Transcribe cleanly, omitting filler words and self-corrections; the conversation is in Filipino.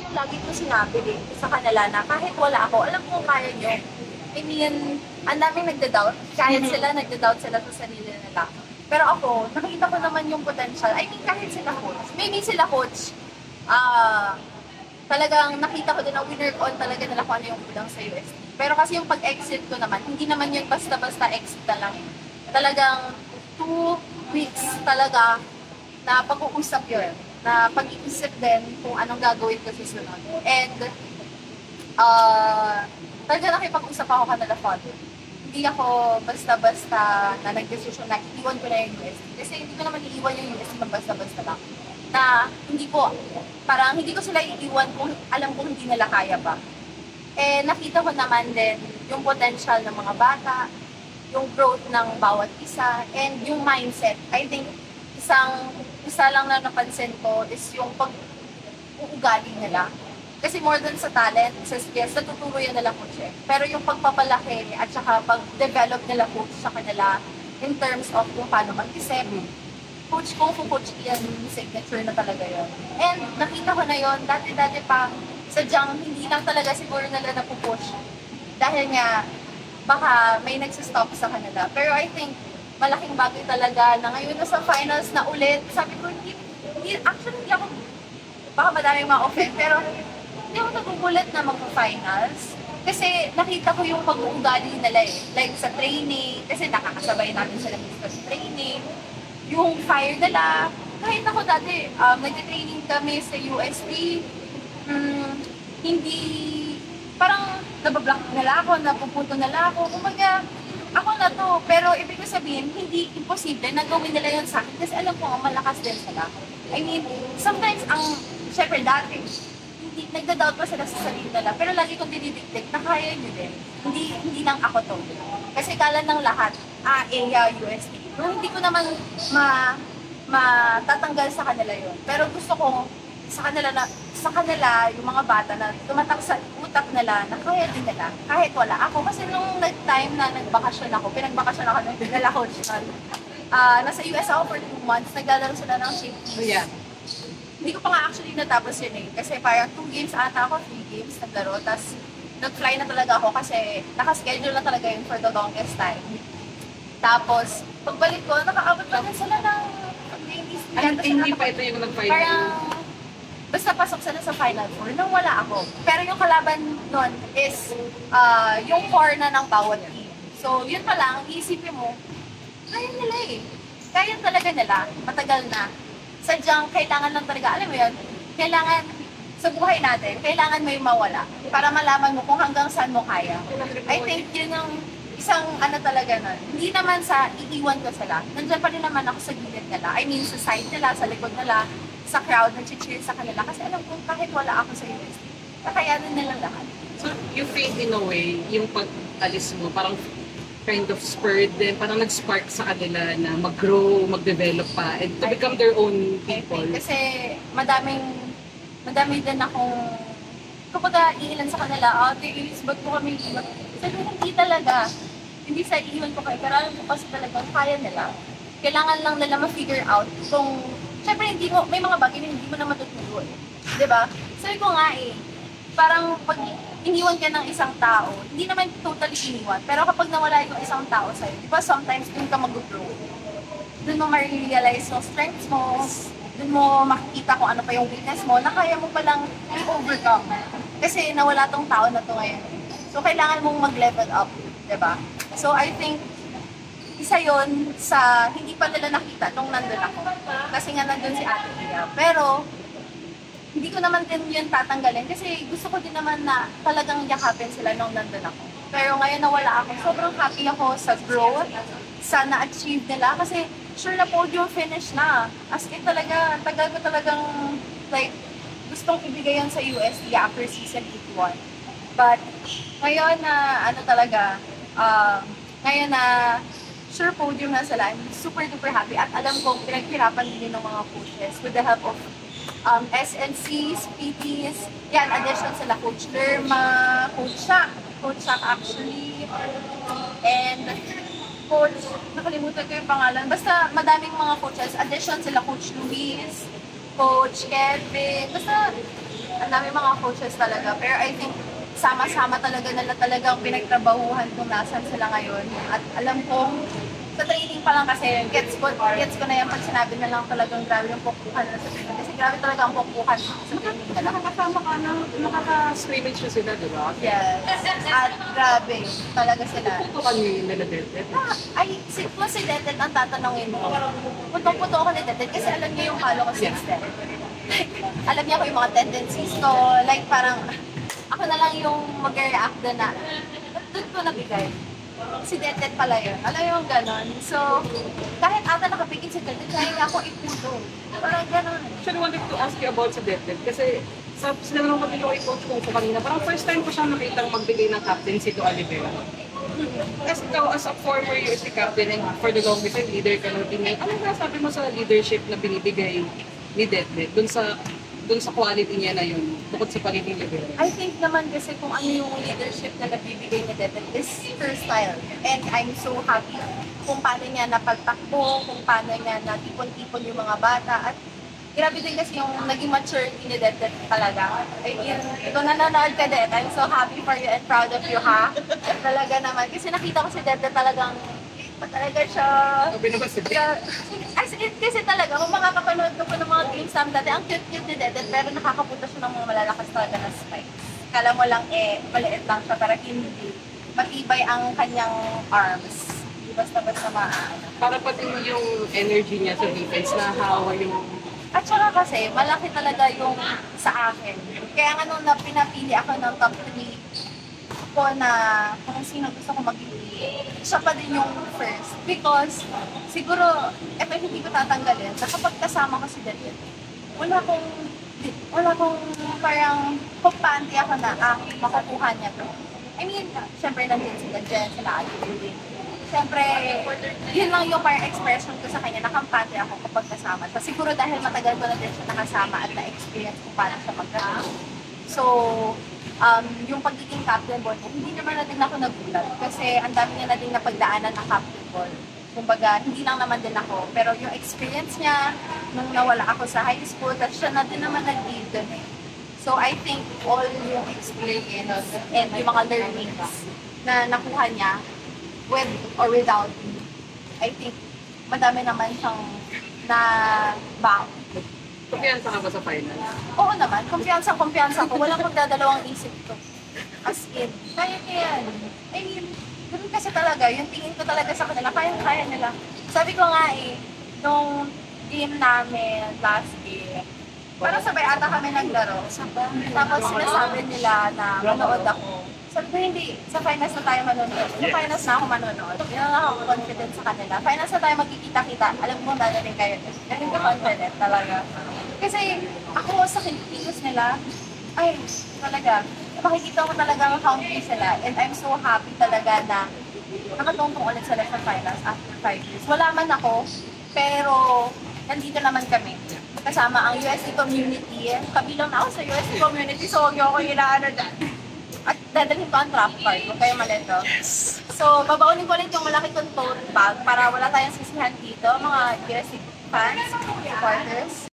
yung lagi ko sinabi din sa kanila na kahit wala ako, alam ko kaya nyo. I mean, ang daming nagda-doubt. Kahit sila, nagda-doubt sila sa sarili nila. Pero ako, nakita ko naman yung potential. I mean, kahit sila coach. Maybe sila coach, talagang nakita ko din na winner on talaga nila kung ano yung kulang sa UST. Pero kasi yung pag-exit ko naman, hindi naman yun basta-basta exit na lang. Talagang 2 weeks talaga na pag-uusap yun. Na pag-iisip din kung anong gagawin ko susunod. And talaga nakipag-usap ako kanila father. Hindi ako basta-basta na nag-decision na iiwan ko na yung UST. Kasi hindi ko naman iiwan yung UST ng basta-basta lang. Na hindi ko, parang hindi ko sila iiwan kung alam kong hindi nila kaya pa. Eh, nakita ko naman din yung potential ng mga bata, yung growth ng bawat isa, and yung mindset. I think isa lang na napansin ko is yung pag-uugali nila. Kasi more than sa talent, sa skills, natuturo yan nila coach eh. Pero yung pagpapalaki at saka pag-develop nila coach sa kanila in terms of kung paano mag-isip, coach kung coach yan, signature na talaga yon. And nakita ko na yon dati-dati pa, sadyang hindi lang talaga siguro nila napupush. Dahil nga, baka may nagsistop sa kanila. Pero I think, malaking bagay talaga na ngayon na sa finals na ulit, sabi ko, actually hindi ako, baka madaming ma-offend, pero hindi ako nagugulat na magpa-finals. Kasi nakita ko yung pag-uugali nila eh. Like sa training, kasi nakakasabay natin sila sa training. Yung fire nila, kahit ako dati, nag-training kami sa UST, hindi, parang nabablock nila ako, napuputo nila ako. Kumbaga, ako na to. Pero ibig ko sabihin, hindi imposible na gawin nila yun sa akin kasi alam ko ang malakas din sila. I mean, sometimes syempre dati, nagda-doubt pa sila sa sarili nila. Pero lagi kong dinidiktik na kaya nyo din. Hindi lang ako to. Kasi kala ng lahat, EA, UST. No, hindi ko naman matatanggal sa kanila yun. Pero gusto ko sa kanila, yung mga bata na tumatak sa utak nila na kaya din nila. Kahit wala ako. Kasi nung time na nagbakasyon ako, pinagbakasyon ako ng dinala coach nun. Nasa US ako for 2 months, naglalaro sila ng shifties. Oh, yeah. Hindi ko pa nga actually natapos yun eh. Kasi parang 2 games ata ako, 3 games naglaro. Tapos nag-fly na talaga ako kasi nakaschedule na talaga yun for the longest time. Tapos, pagbalik ko, nakaabot pa din sila ng ladies. Hindi pa ito yung nag-final? Parang, basta pasok sila sa Final Four nang wala ako. Pero yung kalaban nun is yung core na ng bawat team. So, yun pa lang, iisipin mo, kaya nila eh. Kaya talaga nila, matagal na. Sadyang kailangan lang talaga, alam mo yun, kailangan sa buhay natin, kailangan may mawala para malaman mo kung hanggang saan mo kaya. I think yun yung isang talaga nun. Hindi naman sa iiwan ko sila. Nandiyan pa rin naman ako sa gilid nila. I mean, sa side nila, sa likod nila, sa crowd, nag-cheer sa kanila. Kasi alam ko, kahit wala ako sa UST, kakayanin nilang lahat. So, you think in a way, yung pag-alis mo, parang kind of spurred din, parang nag-spark sa kanila na mag-grow, mag-develop pa, and to become their own people. Kasi madami din akong, kapag iilan sa kanila, Iris, ba't po kami iiwan? Sabi hindi talaga. Hindi sa iiwan ko kayo, pero alam ko kasi talagang kaya nila. Kailangan lang nila ma-figure out kung, syempre may mga bagay na hindi mo na matuturo eh. Diba? Sabi ko nga eh, parang pag iniwan ka ng isang tao, hindi naman totally iniwan, pero kapag nawala yung isang tao sa'yo, di ba sometimes dun ka mag-grow. Dun mo ma-realize yung strengths mo, dun mo makikita kung ano pa yung weakness mo, na kaya mo palang i-overcome. Kasi nawala tong tao na to ngayon. So, kailangan mong mag-level up, di ba? So, I think, isa yon sa hindi pa nila nakita nung nandun ako. Kasi nga nandun si Ate Tia. Pero, hindi ko naman din yun tatanggalin kasi gusto ko din naman na talagang yakapin sila nung nandun ako. Pero ngayon na wala ako, sobrang happy ako sa growth, sa na-achieve nila kasi sure na podium finish na. As in talaga, tagal ko talagang like, gustong ibigay yun sa USD after season 81. But ngayon na ngayon na sure podium na sila, I'm super duper happy at alam ko pinaghirapan din ng mga coaches with the help of SNCs, PTs, yan, addition sila Coach Lerma, Coach Shaq actually, and Coach, nakalimutan ko yung pangalan, basta madaming mga coaches, addition sila Coach Luis, Coach Kevin, basta ang dami mga coaches talaga. Pero I think, sama-sama talaga nila talagang pinagtrabahuhan kung nasan sila ngayon. At alam kong, sa training pa lang kasi, gets ko na yan pag sinabi na lang talagang grabe yung pukpukan nila sa training. Kasi grabe talaga ang pukpukan sa training nila. Nakakasama ka na, nakaka-scrimmage na sila, di ba? Yes. At grabe, talaga sila. Putukan niyo yung nila Dete. Ay, kung si Dedet ang tatanungin mo, putong-puto ako ni Dedet kasi alam niya yung halo ko system. Like, alam niya ko yung mga tendencies ko, like parang ako na lang yung mag-react doon na doon ko nabigay. Si Dedet pala yun. Alam yung ganon. So, kahit ata nakapigil si Dedet, kaya niya ako iputo. Parang ganon. Actually, wanted to ask you about si Dete kasi sa sila naman kami kay Coach Kung kanina, parang first time ko siya nakitang magbigay ng captaincy to Olivera. As ikaw, as a former UST captain and for the longest time, leader ka ng team, ano nga sabi mo sa leadership na binibigay ni Dete dun sa quality niya na yun, bukod sa pagiging leader? I think naman kasi kung ano yung leadership na nabibigay ni Dedet is her style. And I'm so happy kung paano niya napagtakbo, kung paano niya natipon-tipon yung mga bata. At grabe din kasi yung naging maturity ni Dedet talaga. I mean, kung nanonood ka din, I'm so happy for you and proud of you, ha? Talaga naman. Kasi nakita ko si Dedet talagang talaga siya. Sabi naman si Dete. As in, kasi talaga, kung makakapanood ko po ng mga games namin dati, ang cute-cute ni Dedet, pero nakakapunta siya ng mga malalakas talaga na spikes. Kala mo lang maliit lang siya, pero hindi. Matibay ang kanyang arms. Hindi basta-basta maano. Para pati yung energy niya sa defense na hawa yung... At saka kasi, malaki talaga yung sa akin. Kaya nga nung pinapili ako ng top 3 ko na kung sino gusto ko maging siya pa din yung first. Because, siguro, hindi ko tatanggalin, na kapag kasama ko si Dedet, wala kong parang kumpante ako na, makukuha niya to. I mean, syempre nandiyan sila Jen, sila Ali din. Syempre, yun lang yung parang expression ko sa kanya, nakampante ako kapag kasama siya. Siguro dahil matagal ko na din siya nakasama at na-experience kung paano siya magkasama. So, yung pagiging captain ball niya, hindi naman na din ako nagulat kasi ang dami niya na din napagdaanan ng captain ball. Kumbaga, hindi lang naman din ako. Pero yung experience niya, nung nawala ako sa high school, tapos siya na din naman nag-lead dun eh. So I think all yung experience and yung mga learnings na nakuha niya, with or without me, I think madami naman siyang na back. Kumpiyansa ka ba sa finals? Oo naman, kumpiyansa ko. Walang magdadalawang isip ko. As in, kaya yan. I mean, ganun kasi talaga, yung tingin ko talaga sa kanila, kaya nila. Sabi ko nga nung game namin last year, parang sabay ata kami naglaro. Tapos sinasabi nila na manood ako. Sabi ko, hindi, sa finals na tayo manonood. Yung finals na ako manonood. Yun lang ako confident sa kanila. Finals na tayo magkikita-kita. Alam mo, dadating kayo. Ganun ka confident talaga. Kasi ako sa kilos nila, ay, talaga, makikita ko talaga ang country sila. And I'm so happy talaga na nakatungtong ulit sila sa finals after 5 years. Wala man ako, pero nandito naman kami. Kasama ang UST community. Kabilang na ako sa UST community, so huwag niyo ako inaano dyan. At dadalhin ko ang trap card, huwag kayo malito. Yes. So, babaunin ko ulit yung malaki kong tote bag para wala tayong sisihan dito, mga UST fans, supporters.